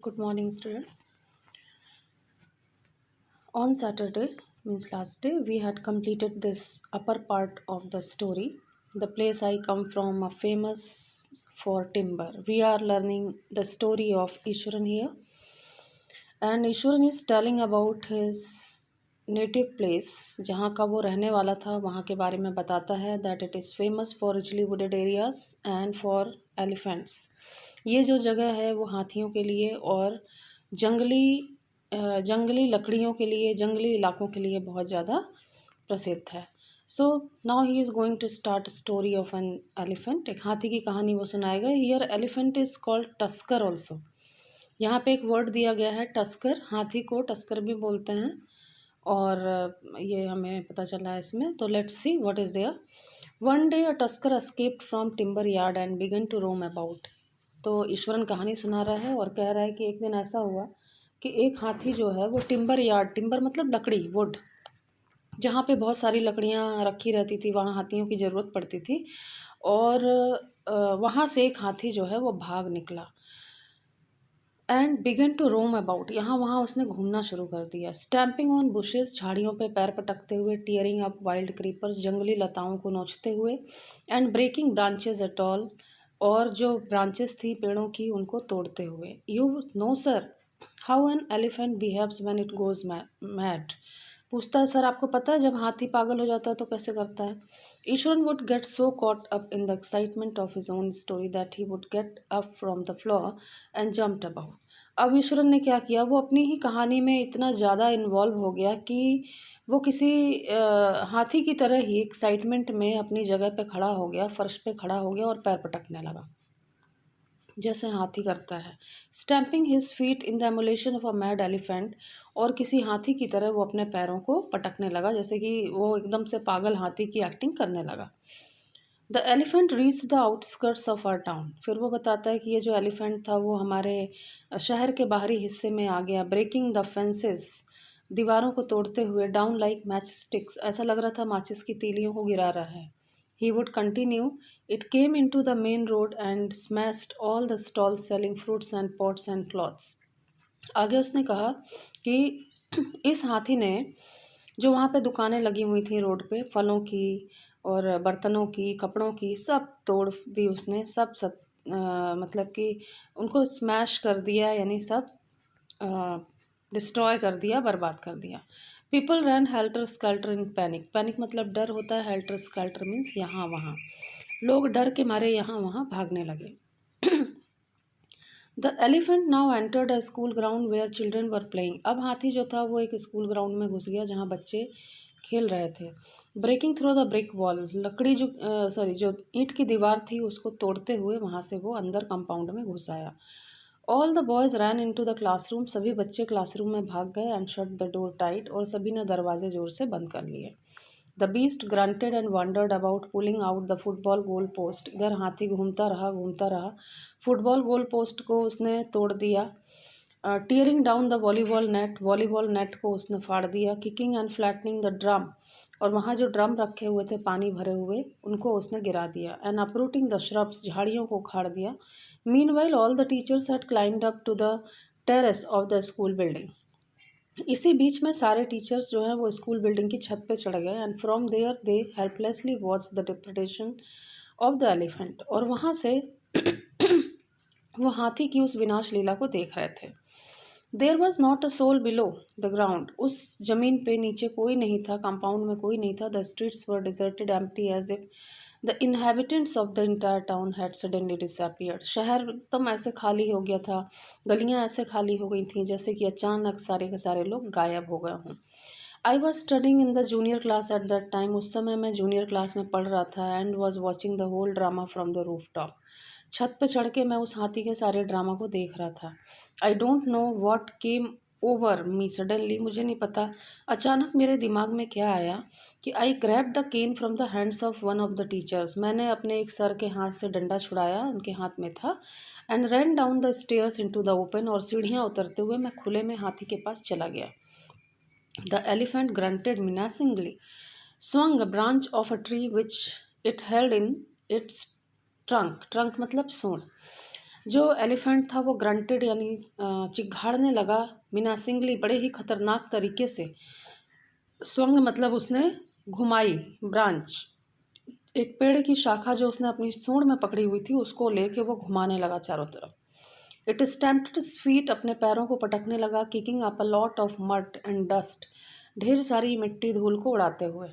Good morning, students. On Saturday, means last day, we had completed this upper part of the story. The place I come from are famous for timber. We are learning the story of Ishwaran here, and Ishwaran is telling about his native place जहाँ का वो रहने वाला था वहाँ के बारे में बताता है that it is famous for richly wooded areas and for elephants. ये जो जगह है वो हाथियों के लिए और जंगली लकड़ियों के लिए, जंगली इलाकों के लिए बहुत ज़्यादा प्रसिद्ध है. So now he is going to start story of an elephant. एक हाथी की कहानी वो सुनाएगा. Here elephant is called tusker also. यहाँ पे एक वर्ड दिया गया है टस्कर. हाथी को टस्कर भी बोलते हैं और ये हमें पता चला है इसमें. तो let's see what is there. One day a tusker escaped from timber yard and began to roam about. तो ईश्वरन कहानी सुना रहा है और कह रहा है कि एक दिन ऐसा हुआ कि एक हाथी जो है वो टिम्बर यार्ड, टिम्बर मतलब लकड़ी, वुड, जहाँ पे बहुत सारी लकड़ियाँ रखी रहती थी वहाँ हाथियों की ज़रूरत पड़ती थी. और वहाँ से एक हाथी जो है वो भाग निकला and began to roam about. यहाँ वहाँ उसने घूमना शुरू कर दिया. स्टैम्पिंग ऑन बुशेस, झाड़ियों पे पैर पटकते हुए. टीयरिंग अप वाइल्ड क्रीपर्स, जंगली लताओं को नोचते हुए. And breaking branches at all, और जो ब्रांचेस थी पेड़ों की उनको तोड़ते हुए. You know sir how an elephant behaves when it goes mad. पूछता है, सर आपको पता है जब हाथी पागल हो जाता है तो कैसे करता है. Eswaran would get so caught up in the excitement of his own story that he would get up from the floor and jumped about. अब ईश्वरन ने क्या किया, वो अपनी ही कहानी में इतना ज़्यादा इन्वॉल्व हो गया कि वो किसी हाथी की तरह ही एक्साइटमेंट में अपनी जगह पे खड़ा हो गया, फर्श पे खड़ा हो गया और पैर पटकने लगा जैसे हाथी करता है. Stamping his feet in the emulation of a mad elephant. और किसी हाथी की तरह वो अपने पैरों को पटकने लगा जैसे कि वो एकदम से पागल हाथी की एक्टिंग करने लगा. The elephant reach the outskirts of our town. फिर वो बताता है कि ये जो एलिफेंट था वो हमारे शहर के बाहरी हिस्से में आ गया. ब्रेकिंग द फेंसेस, दीवारों को तोड़ते हुए. डाउन लाइक मैच स्टिक्स, ऐसा लग रहा था माचिस की तीलियों को गिरा रहा है. He would continue. It came into the main road and smashed all the stalls selling fruits and pots and cloths. आगे उसने कहा कि इस हाथी ने जो वहाँ पे दुकानें लगी हुई थी रोड पे, फलों की और बर्तनों की, कपड़ों की, सब तोड़ दी उसने. सब मतलब कि उनको स्मैश कर दिया, यानी सब डिस्ट्रॉय कर दिया, बर्बाद कर दिया. People ran helter skelter in panic. Panic मतलब डर होता है, हेल्टर स्कल्टर मीन्स यहाँ वहाँ. लोग डर के मारे यहाँ वहाँ भागने लगे. The elephant now entered a school ground where children were playing. अब हाथी जो था वो एक स्कूल ग्राउंड में घुस गया जहाँ बच्चे खेल रहे थे. Breaking through the brick wall, लकड़ी जो ईंट की दीवार थी उसको तोड़ते हुए वहाँ से वो अंदर कंपाउंड में घुस आया. All the boys ran into the classroom. सभी बच्चे क्लासरूम में भाग गए. And shut the door tight, और सभी ने दरवाजे जोर से बंद कर लिए. The beast grunted and wandered about pulling out the football goal post. इधर हाथी घूमता रहा. फुटबॉल गोल पोस्ट को उसने तोड़ दिया. Tearing down the volleyball net को उसने फाड़ दिया. Kicking and flattening the drum, और वहाँ जो ड्रम रखे हुए थे पानी भरे हुए उनको उसने गिरा दिया. एंड अपरूटिंग द श्रब्स, झाड़ियों को उखाड़ दिया. Meanwhile all the teachers had climbed up to the terrace of the school building. इसी बीच में सारे टीचर्स जो हैं वो स्कूल बिल्डिंग की छत पे चढ़ गए. And from there they helplessly watch the depredation of the elephant. और वहाँ से वो हाथी की उस विनाश लीला को देख रहे थे. There was not a soul below the ground. उस जमीन पे नीचे कोई नहीं था, कंपाउंड में कोई नहीं था. The streets were deserted empty as if the inhabitants of the entire town had suddenly disappeared. शहर एकदम ऐसे खाली हो गया था, गलियां ऐसे खाली हो गई थी जैसे कि अचानक सारे के सारे लोग गायब हो गए हों. I was studying in the junior class at that time. उस समय मैं जूनियर क्लास में पढ़ रहा था. And was watching the whole drama from the roof top. छत पे चढ़ के मैं उस हाथी के सारे ड्रामा को देख रहा था. I don't know what came over me suddenly. मुझे नहीं पता अचानक मेरे दिमाग में क्या आया कि I grab the cane from the hands of one of the teachers. मैंने अपने एक सर के हाथ से डंडा छुड़ाया, उनके हाथ में था. And ran down the stairs into the open. और सीढ़ियाँ उतरते हुए मैं खुले में हाथी के पास चला गया. The elephant granted menacingly, swung a branch of a tree which it held in its trunk. Trunk मतलब सूंड. जो एलिफेंट था वो ग्रंटेड यानी चिघाड़ने लगा, मिनासिंगली बड़े ही खतरनाक तरीके से। स्वंग मतलब उसने घुमाई, ब्रांच एक पेड़ की शाखा जो उसने अपनी सूंड में पकड़ी हुई थी उसको लेके वो घुमाने लगा चारों तरफ। इट स्टैम्प्ड इट्स फीट अपने पैरों को पटकने लगा, kicking up a lot of mud and dust ढेर सारी मिट्टी धूल को उड़ाते हुए।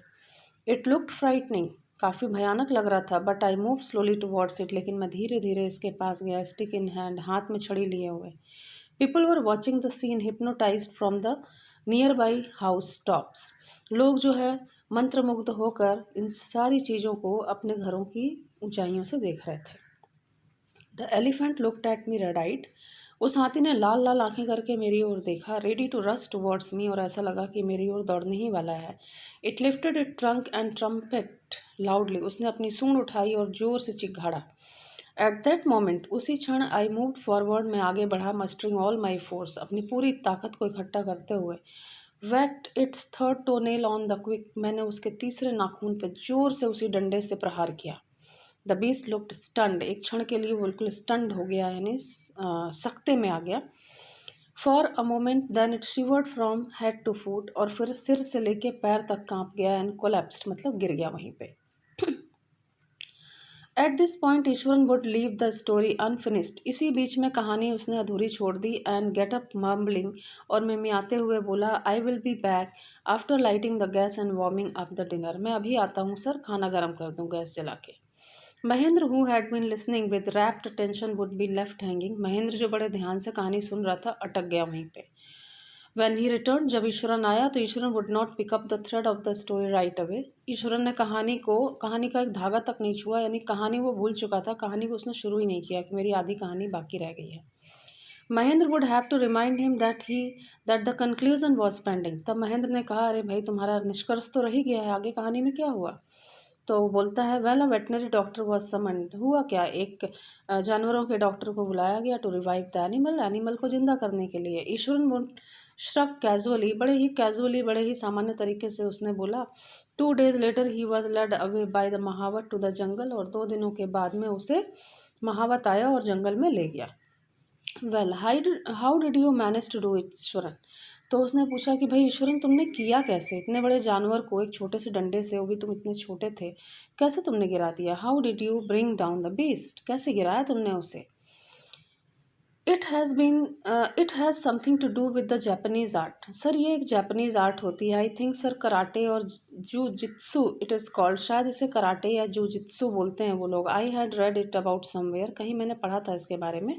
इट लुक्ड फ्राइटनिंग काफ़ी भयानक लग रहा था, but I move slowly towards it लेकिन मैं धीरे धीरे इसके पास गया, स्टिक इन हैंड हाथ में छड़ी लिए हुए। People were watching the scene hypnotised from the nearby house tops. लोग जो है मंत्रमुग्ध होकर इन सारी चीज़ों को अपने घरों की ऊंचाइयों से देख रहे थे। The elephant looked at me red eyed. उस हाथी ने लाल लाल आंखें करके मेरी ओर देखा, ready to rush towards me, और ऐसा लगा कि मेरी ओर दौड़ने ही वाला है। It lifted it trunk and trumpet loudly. उसने अपनी सूंड उठाई और जोर से चिघाड़ा। एट दैट मोमेंट उसी क्षण आई मूव्ड फॉरवर्ड, मैं आगे बढ़ा, मस्टरिंग ऑल माई फोर्स अपनी पूरी ताकत को इकट्ठा करते हुए। Whacked its third toenail on the quick, मैंने उसके तीसरे नाखून पर जोर से उसी डंडे से प्रहार किया। द बीस्ट लुक्ड स्टंड, एक क्षण के लिए बिल्कुल स्टंड हो गया, यानी सकते में आ गया। For a moment then it shivered from head to foot, और फिर सिर से लेके पैर तक कांप गया, एंड कोलैप्स्ड मतलब गिर गया वहीं पे। At this point Eswaran would leave the story unfinished, इसी बीच में कहानी उसने अधूरी छोड़ दी। एंड गेट अप मम्बलिंग, और मिमियाते हुए बोला, I will be back after lighting the gas and warming up the dinner, मैं अभी आता हूँ सर, खाना गर्म कर दूँ गैस जला के। Mahendra who had been listening with rapt attention would be left hanging, Mahendra जो बड़े ध्यान से कहानी सुन रहा था अटक गया वहीं पे। When he returned, जब ईश्वरन आया तो Iswaran would not pick up the thread of the story right away, Iswaran ने कहानी का एक धागा तक नहीं छुआ, यानी कहानी वो भूल चुका था, कहानी को उसने शुरू ही नहीं किया कि मेरी आधी कहानी बाकी रह गई है। Mahendra would have to remind him that the conclusion was pending, तब महेंद्र ने कहा, अरे भाई तुम्हारा निष्कर्ष तो रह ही गया है, आगे कहानी में क्या हुआ। तो वो बोलता है, well a veterinary doctor was summoned, हुआ क्या, एक जानवरों के डॉक्टर को बुलाया गया टू रिवाइव द एनिमल को जिंदा करने के लिए। ईश्वरन वुड श्रक कैजुअली, बड़े ही सामान्य तरीके से उसने बोला। 2 days later he was led away by the mahout to the jungle, और 2 दिनों के बाद में उसे महावत आया और जंगल में ले गया। Well how did you manage to do it Iswaran, तो उसने पूछा कि भाई ईश्वरन तुमने किया कैसे, इतने बड़े जानवर को एक छोटे से डंडे से, वो भी तुम इतने छोटे थे, कैसे तुमने गिरा दिया। How did you bring down the beast, कैसे गिराया तुमने उसे। It has something to do with the Japanese art, sir ये एक जापानीज़ आर्ट होती है, आई थिंक सर कराटे और जू जित्सु इट इज़ कॉल्ड, शायद इसे कराटे या जू जित्सु बोलते हैं वो लोग। I had read it about somewhere, कहीं मैंने पढ़ा था इसके बारे में।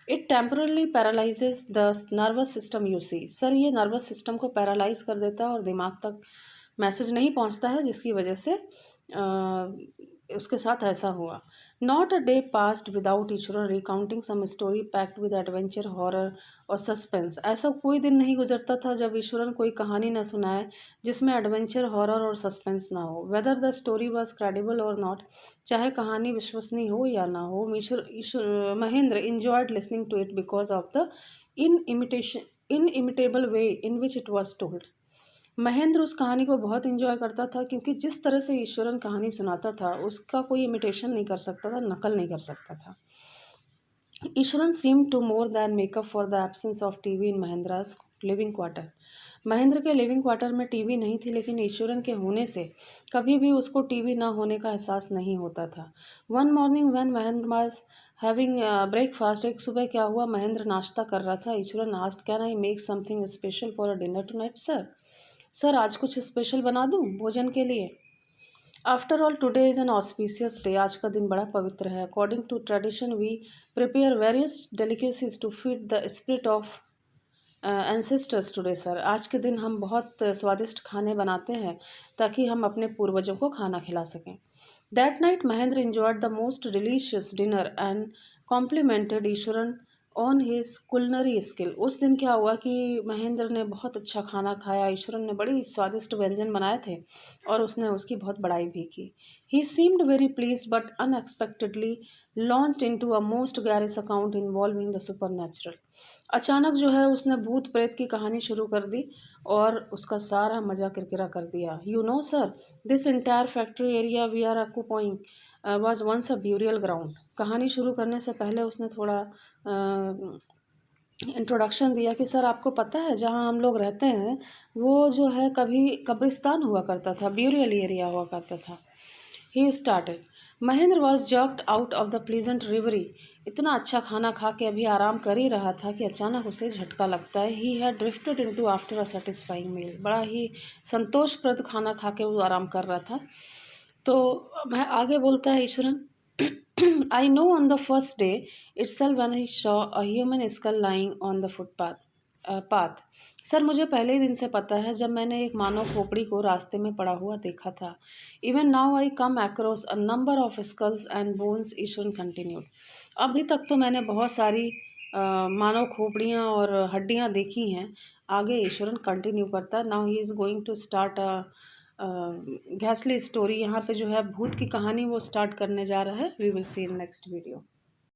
It temporarily paralyses the nervous system you see, sir ये नर्वस सिस्टम को पैरालाइज कर देता है और दिमाग तक मैसेज नहीं पहुंचता है, जिसकी वजह से उसके साथ ऐसा हुआ। Not a day passed without Iswar recounting some story packed with adventure, horror और सस्पेंस, ऐसा कोई दिन नहीं गुजरता था जब ईश्वरन कोई कहानी न सुनाए जिसमें एडवेंचर, हॉरर और सस्पेंस ना हो। Whether the story was credible or not, चाहे कहानी विश्वसनीय हो या ना हो, Mahendra enjoyed listening to it because of the inimitable way in which it was told. Mahendra उस कहानी को बहुत इंजॉय करता था क्योंकि जिस तरह से ईश्वरन कहानी सुनाता था उसका कोई इमिटेशन नहीं कर सकता था, नकल नहीं कर सकता था। Iswaran seem to more than make up for the absence of TV in Mahendra's living quarter, Mahendra के लिविंग क्वार्टर में टीवी नहीं थी, लेकिन ईश्वरन के होने से कभी भी उसको टीवी ना होने का एहसास नहीं होता था। One morning when Mahendra was having breakfast, एक सुबह क्या हुआ, महेंद्र नाश्ता कर रहा था। Iswaran asked, can I make something special for a dinner tonight sir आज कुछ स्पेशल बना दूं भोजन के लिए। After all today is an auspicious day, आज का दिन बड़ा पवित्र है। According to tradition we prepare various delicacies to feed the spirit of ancestors today sir, आज के दिन हम बहुत स्वादिष्ट खाने बनाते हैं ताकि हम अपने पूर्वजों को खाना खिला सकें। That night Mahendra enjoyed the most delicious dinner and complimented Eswaran on his कुलनरी skill, उस दिन क्या हुआ कि महेंद्र ने बहुत अच्छा खाना खाया, ईश्वरन ने बड़ी स्वादिष्ट व्यंजन बनाए थे और उसने उसकी बहुत बड़ाई भी की। He seemed very pleased but unexpectedly launched into a most garrulous account involving the supernatural, अचानक जो है उसने भूत प्रेत की कहानी शुरू कर दी और उसका सारा मज़ा किरकिरा कर दिया। You know sir, this entire factory area we are occupying was once a burial ground. कहानी शुरू करने से पहले उसने थोड़ा इंट्रोडक्शन दिया कि सर आपको पता है जहाँ हम लोग रहते हैं वो जो है कभी कब्रिस्तान हुआ करता था, ब्यूरियल एरिया हुआ करता था। He started. Mahendra was jolted out of the pleasant reverie. इतना अच्छा खाना खा के अभी आराम कर ही रहा था कि अचानक उसे झटका लगता है। He had drifted into after a satisfying meal. बड़ा ही संतोषप्रद खाना खा के वो आराम कर रहा था। तो मैं आगे बोलता है Eswaran, I know on the first day itself when I saw a human skull lying on the path. Sir मुझे पहले ही दिन से पता है जब मैंने एक मानव खोपड़ी को रास्ते में पड़ा हुआ देखा था। Even now I come across a number of skulls and bones, Iswaran continued. अभी तक तो मैंने बहुत सारी मानव खोपड़ियाँ और हड्डियाँ देखी हैं। आगे ईश्वरन कंटिन्यू करता है। Now he is going to start घैसली स्टोरी। यहाँ पे जो है भूत की कहानी वो स्टार्ट करने जा रहा है। We will see in next video.